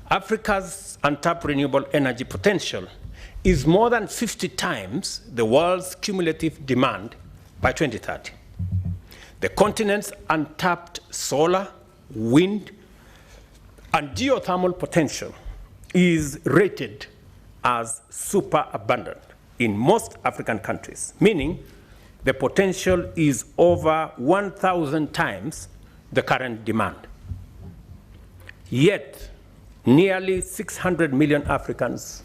Africa's untapped renewable energy potential is more than 50 times the world's cumulative demand by 2030. The continent's untapped solar, wind, and geothermal potential is rated as super abundant in most African countries, meaning the potential is over 1,000 times the current demand. Yet, nearly 600 million Africans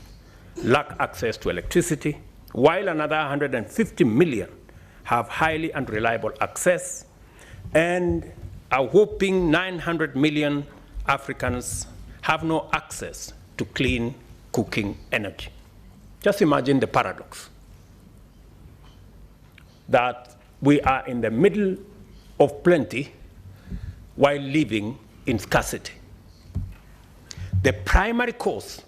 lack access to electricity, while another 150 million have highly unreliable access, and a whopping 900 million Africans have no access to clean cooking energy. Just imagine the paradox that we are in the middle of plenty while living in scarcity. The primary cause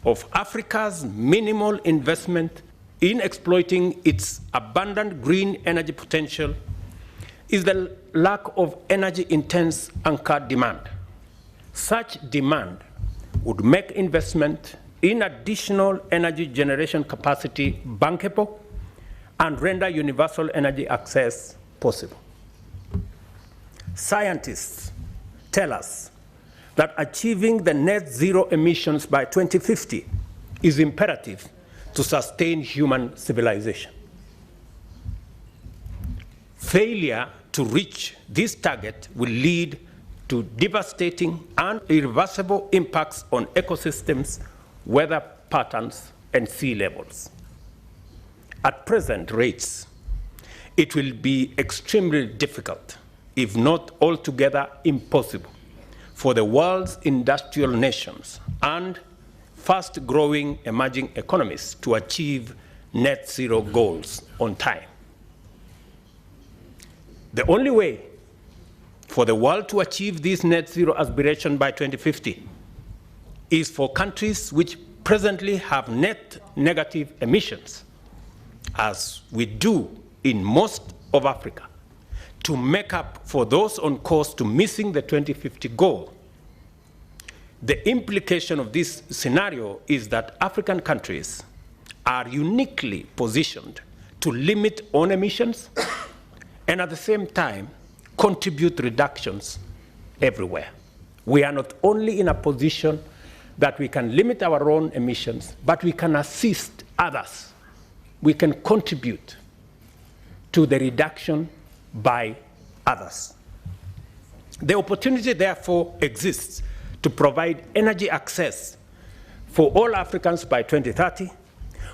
of Africa's minimal investment in exploiting its abundant green energy potential is the lack of energy-intense anchor demand. Such demand would make investment in additional energy generation capacity bankable and render universal energy access possible. Scientists tell us that achieving the net zero emissions by 2050 is imperative to sustain human civilization. Failure to reach this target will lead to devastating and irreversible impacts on ecosystems, weather patterns, and sea levels. At present rates, it will be extremely difficult, if not altogether impossible, for the world's industrial nations and fast-growing emerging economies to achieve net zero goals on time. The only way for the world to achieve this net zero aspiration by 2050 is for countries which presently have net negative emissions, as we do in most of Africa, to make up for those on course to missing the 2050 goal. The implication of this scenario is that African countries are uniquely positioned to limit own emissions and at the same time contribute reductions everywhere. We are not only in a position that we can limit our own emissions, but we can assist others. We can contribute to the reduction by others. The opportunity, therefore, exists to provide energy access for all Africans by 2030,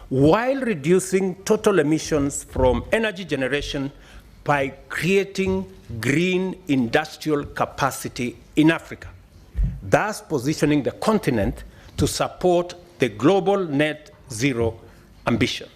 while reducing total emissions from energy generation by creating green industrial capacity in Africa, thus positioning the continent to support the global net zero ambition.